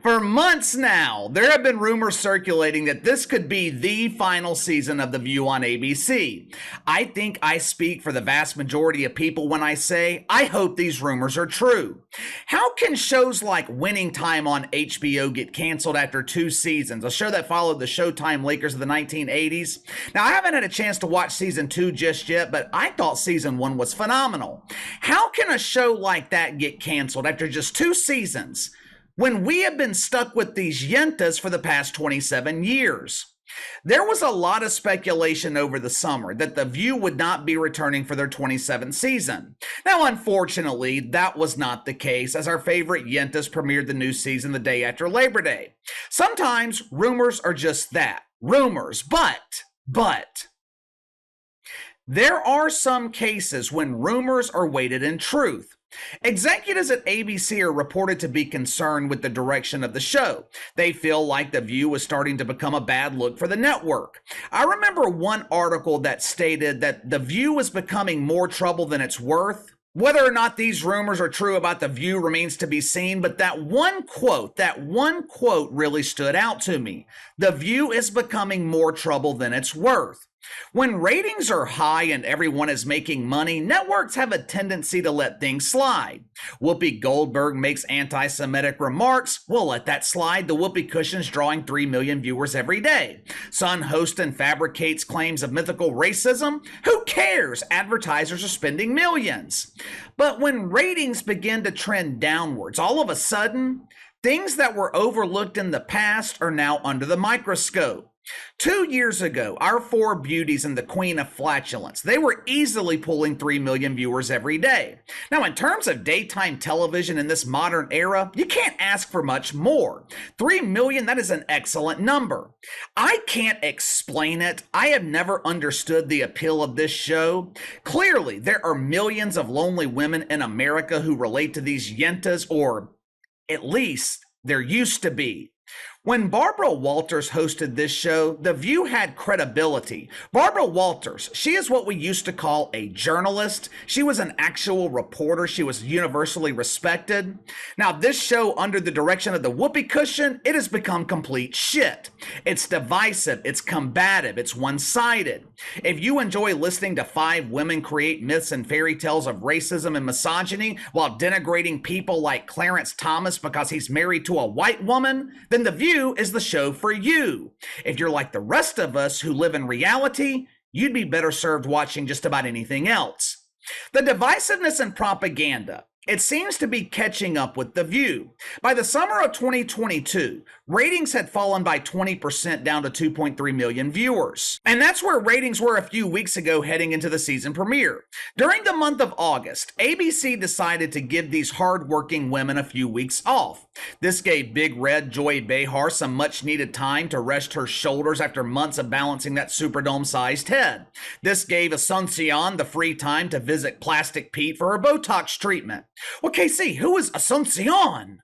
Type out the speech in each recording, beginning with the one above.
For months now, there have been rumors circulating that this could be the final season of The View on ABC. I think I speak for the vast majority of people when I say I hope these rumors are true. How can shows like Winning Time on HBO get canceled after 2 seasons, a show that followed the Showtime Lakers of the 1980s? Now, I haven't had a chance to watch season 2 just yet, but I thought season 1 was phenomenal. How can a show like that get canceled after just 2 seasons? When we have been stuck with these yentas for the past 27 years. There was a lot of speculation over the summer that The View would not be returning for their 27th season. Now, unfortunately, that was not the case, as our favorite yentas premiered the new season the day after Labor Day. Sometimes rumors are just that, rumors, but there are some cases when rumors are weighted in truth. Executives at ABC are reported to be concerned with the direction of the show. They feel like The View was starting to become a bad look for the network. I remember one article that stated that The View was becoming more trouble than it's worth. Whether or not these rumors are true about The View remains to be seen, but that one quote really stood out to me. The View is becoming more trouble than it's worth. When ratings are high and everyone is making money, networks have a tendency to let things slide. Whoopi Goldberg makes anti-Semitic remarks. We'll let that slide. The Whoopi cushion's drawing 3 million viewers every day. Sun Hostin fabricates claims of mythical racism. Who cares? Advertisers are spending millions. But when ratings begin to trend downwards, all of a sudden, things that were overlooked in the past are now under the microscope. 2 years ago, our four beauties and the queen of flatulence, they were easily pulling 3 million viewers every day. Now, in terms of daytime television in this modern era, you can't ask for much more. 3 million, that is an excellent number. I can't explain it. I have never understood the appeal of this show. Clearly, there are millions of lonely women in America who relate to these yentas, or at least there used to be. When Barbara Walters hosted this show, The View had credibility. Barbara Walters, she is what we used to call a journalist. She was an actual reporter. She was universally respected. Now, this show, under the direction of the Whoopi cushion, it has become complete shit. It's divisive, it's combative, it's one-sided. If you enjoy listening to 5 women create myths and fairy tales of racism and misogyny while denigrating people like Clarence Thomas because he's married to a white woman, then The View is the show for you. If you're like the rest of us who live in reality, you'd be better served watching just about anything else. The divisiveness and propaganda, it seems to be catching up with The View. By the summer of 2022, ratings had fallen by 20% down to 2.3 million viewers. And that's where ratings were a few weeks ago heading into the season premiere. During the month of August, ABC decided to give these hardworking women a few weeks off. This gave Big Red Joy Behar some much needed time to rest her shoulders after months of balancing that Superdome-sized head. This gave Asuncion the free time to visit Plastic Pete for her Botox treatment. Well, KC, who is Asuncion?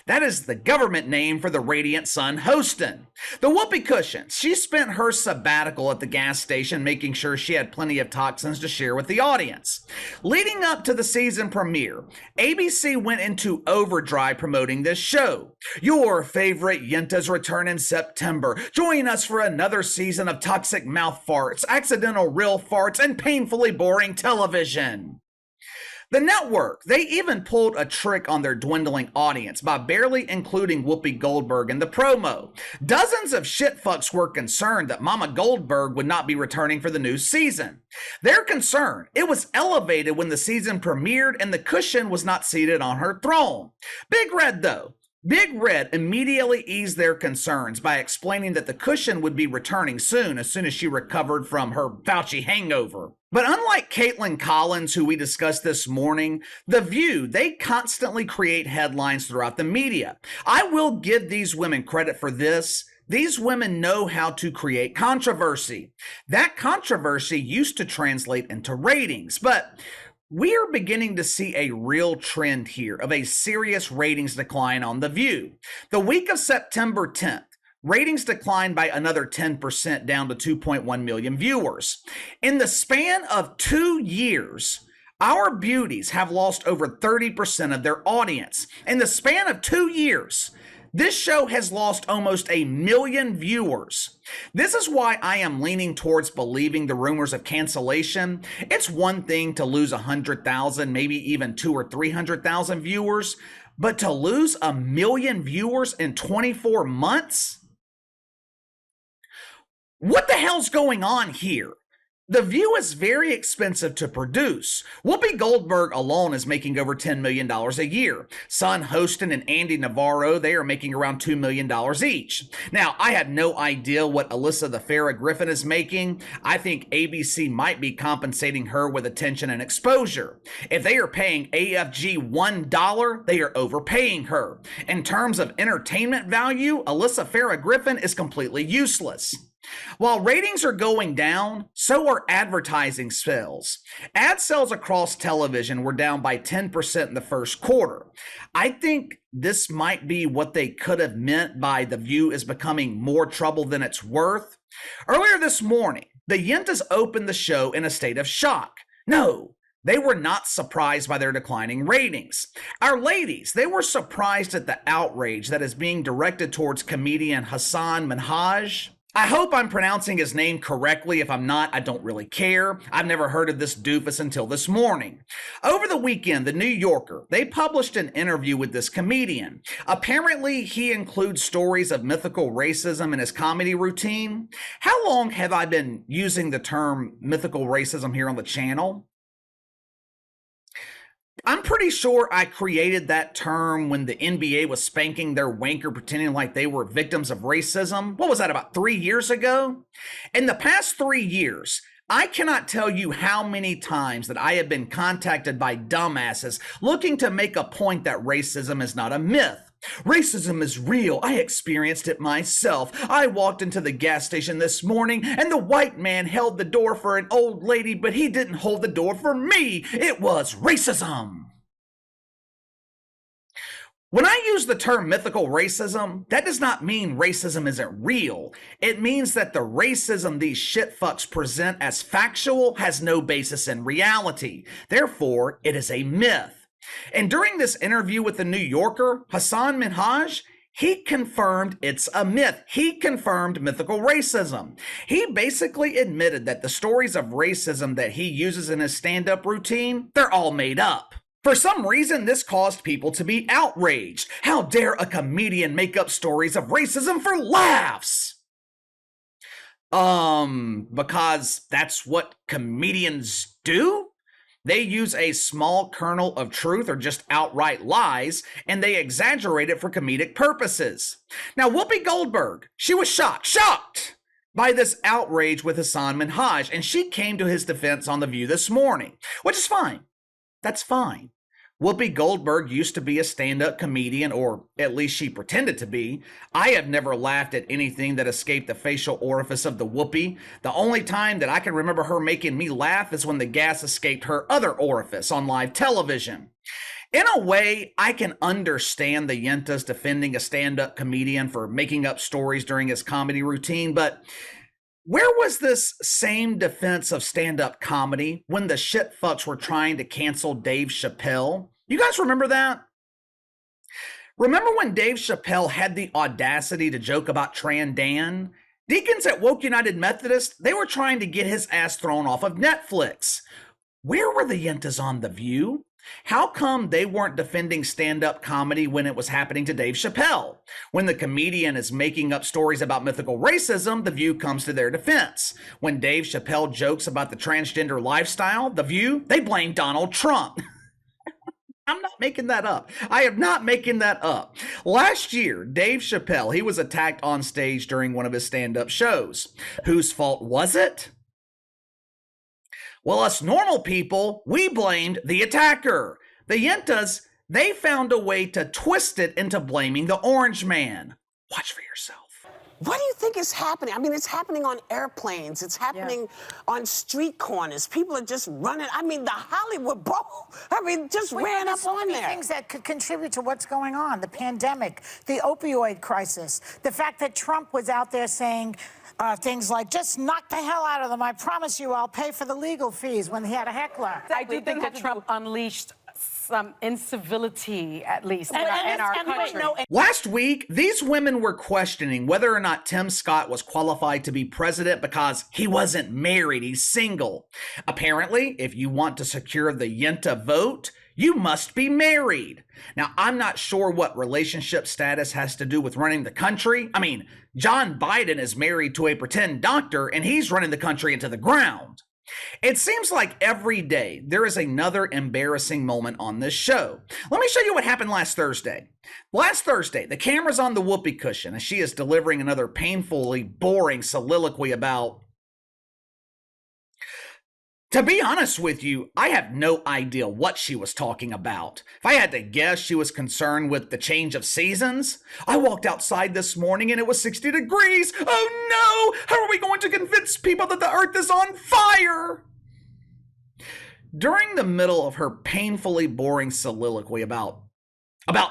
That is the government name for the radiant Sun Hostin. The Whoopi cushion, she spent her sabbatical at the gas station making sure she had plenty of toxins to share with the audience. Leading up to the season premiere, ABC went into overdrive promoting this show. Your favorite yentas return in September. Join us for another season of toxic mouth farts, accidental real farts, and painfully boring television. The network, they even pulled a trick on their dwindling audience by barely including Whoopi Goldberg in the promo. Dozens of shitfucks were concerned that Mama Goldberg would not be returning for the new season. Their concern, it was elevated when the season premiered and the cushion was not seated on her throne. Big Red, though. Big Red immediately eased their concerns by explaining that the cushion would be returning soon as she recovered from her Fauci hangover. But unlike Caitlin Collins, who we discussed this morning, The View, they constantly create headlines throughout the media. I will give these women credit for this. These women know how to create controversy. That controversy used to translate into ratings, but we are beginning to see a real trend here of a serious ratings decline on The View. The week of September 10th, ratings declined by another 10% down to 2.1 million viewers. In the span of 2 years, Our beauties have lost over 30% of their audience. In the span of 2 years, this show has lost almost 1 million viewers. This is why I am leaning towards believing the rumors of cancellation. It's one thing to lose 100,000, maybe even 200,000 or 300,000 viewers, but to lose 1 million viewers in 24 months? What the hell's going on here? The View is very expensive to produce. Whoopi Goldberg alone is making over $10 million a year. Son Hostin and Andy Navarro, they are making around $2 million each. Now, I have no idea what Alyssa the Farrah Griffin is making. I think ABC might be compensating her with attention and exposure. If they are paying AFG $1, they are overpaying her. In terms of entertainment value, Alyssa Farrah Griffin is completely useless. While ratings are going down, so are advertising sales. Ad sales across television were down by 10% in the first quarter. I think this might be what they could have meant by The View is becoming more trouble than it's worth. Earlier this morning, the Yentas opened the show in a state of shock. No, they were not surprised by their declining ratings. Our ladies, they were surprised at the outrage that is being directed towards comedian Hassan Minhaj. I hope I'm pronouncing his name correctly. If I'm not, I don't really care. I've never heard of this doofus until this morning. Over the weekend, the New Yorker, they published an interview with this comedian. Apparently, he includes stories of mythical racism in his comedy routine. How long have I been using the term mythical racism here on the channel? I'm pretty sure I created that term when the NBA was spanking their wanker pretending like they were victims of racism. What was that, about 3 years ago? In the past 3 years, I cannot tell you how many times that I have been contacted by dumbasses looking to make a point that racism is not a myth. Racism is real. I experienced it myself. I walked into the gas station this morning and the white man held the door for an old lady, but he didn't hold the door for me. It was racism. When I use the term mythical racism, that does not mean racism isn't real. It means that the racism these shitfucks present as factual has no basis in reality. Therefore, it is a myth. And during this interview with the New Yorker, Hassan Minhaj, he confirmed it's a myth. He confirmed mythical racism. He basically admitted that the stories of racism that he uses in his stand-up routine, they're all made up. For some reason, this caused people to be outraged. How dare a comedian make up stories of racism for laughs? Because that's what comedians do? They use a small kernel of truth or just outright lies, and they exaggerate it for comedic purposes. Now, Whoopi Goldberg, she was shocked by this outrage with Hassan Minhaj, and she came to his defense on The View this morning, which is fine. That's fine. Whoopi Goldberg used to be a stand-up comedian, or at least she pretended to be. I have never laughed at anything that escaped the facial orifice of the Whoopi. The only time that I can remember her making me laugh is when the gas escaped her other orifice on live television. In a way, I can understand the Yentas defending a stand-up comedian for making up stories during his comedy routine, but where was this same defense of stand-up comedy when the shitfucks were trying to cancel Dave Chappelle? You guys remember that? Remember when Dave Chappelle had the audacity to joke about Tran Dan? Deacons at Woke United Methodist, they were trying to get his ass thrown off of Netflix. Where were the Yentas on The View? How come they weren't defending stand-up comedy when it was happening to Dave Chappelle? When the comedian is making up stories about mythical racism, The View comes to their defense. When Dave Chappelle jokes about the transgender lifestyle, The View, they blame Donald Trump. I'm not making that up. I am not making that up. Last year, Dave Chappelle, he was attacked on stage during one of his stand-up shows. Whose fault was it? Well, us normal people, we blamed the attacker. The Yentas, they found a way to twist it into blaming the orange man. Watch for yourself. What do you think is happening? I mean, it's happening on airplanes. It's happening on street corners. People are just running. I mean, the Hollywood Bowl, just ran up on there. Things that could contribute to what's going on, the pandemic, the opioid crisis, the fact that Trump was out there saying things like, just knock the hell out of them. I promise you I'll pay for the legal fees when he had a heckler. I do think that Trump unleashed some incivility, at least, in our country. Last week, these women were questioning whether or not Tim Scott was qualified to be president because he wasn't married, he's single. Apparently, if you want to secure the Yenta vote, you must be married. Now, I'm not sure what relationship status has to do with running the country. I mean, John Biden is married to a pretend doctor and he's running the country into the ground. It seems like every day there is another embarrassing moment on this show. Let me show you what happened last Thursday. Last Thursday, the camera's on the whoopee cushion as she is delivering another painfully boring soliloquy about... To be honest with you, I have no idea what she was talking about. If I had to guess, she was concerned with the change of seasons. I walked outside this morning and it was 60 degrees. Oh no! How are we going to convince people that the earth is on fire? During the middle of her painfully boring soliloquy about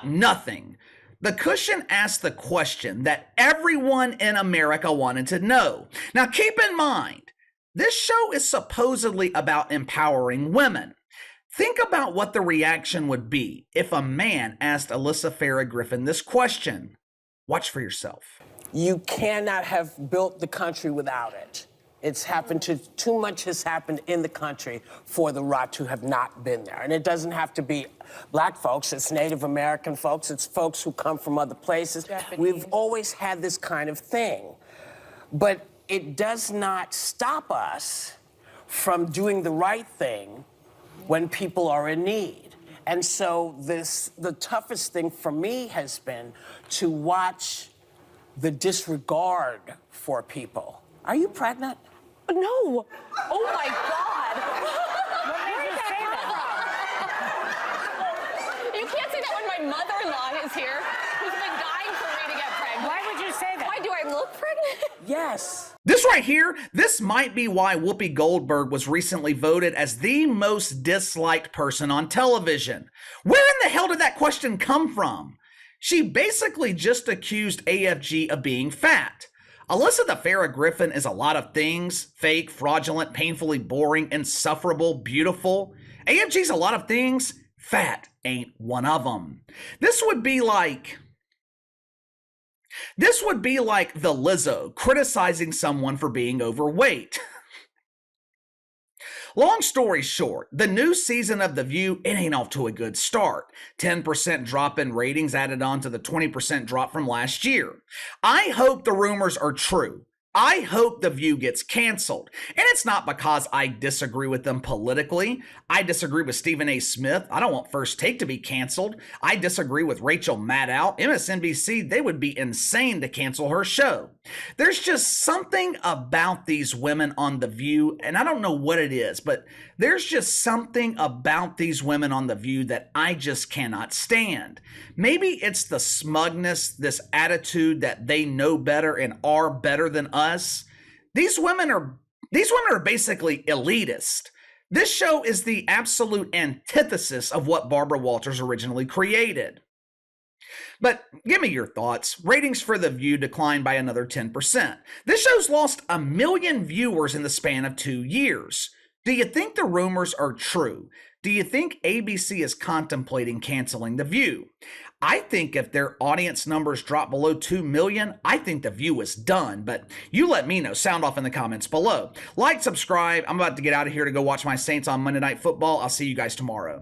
nothing, the cushion asked the question that everyone in America wanted to know. Now keep in mind, this show is supposedly about empowering women. Think about what the reaction would be if a man asked Alyssa Farah Griffin this question. Watch for yourself. You cannot have built the country without it. It's happened too much has happened in the country for the rot to have not been there. And it doesn't have to be black folks, it's Native American folks, it's folks who come from other places. Japanese. We've always had this kind of thing. But it does not stop us from doing the right thing when people are in need. And so the toughest thing for me has been to watch the disregard for people. Are you pregnant? No. Oh my God. What made you say that? You can't say that when my mother-in-law is here, who's been dying for me to get pregnant. Why would you say that? Why do I look pregnant? Yes. This right here, this might be why Whoopi Goldberg was recently voted as the most disliked person on television. Where in the hell did that question come from? She basically just accused AFG of being fat. Alyssa the Farah Griffin is a lot of things: fake, fraudulent, painfully boring, insufferable, beautiful. AFG's a lot of things. Fat ain't one of them. This would be like the Lizzo criticizing someone for being overweight. Long story short, the new season of The View, it ain't off to a good start. 10% drop in ratings added on to the 20% drop from last year. I hope the rumors are true. I hope The View gets canceled. And it's not because I disagree with them politically. I disagree with Stephen A. Smith. I don't want First Take to be canceled. I disagree with Rachel Maddow. MSNBC, they would be insane to cancel her show. There's just something about these women on The View, and I don't know what it is, but there's just something about these women on The View that I just cannot stand. Maybe it's the smugness, this attitude that they know better and are better than us. These women are basically elitist. This show is the absolute antithesis of what Barbara Walters originally created. But give me your thoughts. Ratings for The View declined by another 10%. This show's lost 1 million viewers in the span of 2 years. Do you think the rumors are true? Do you think ABC is contemplating canceling The View? I think if their audience numbers drop below 2 million, I think The View is done. But you let me know. Sound off in the comments below. Like, subscribe. I'm about to get out of here to go watch my Saints on Monday Night Football. I'll see you guys tomorrow.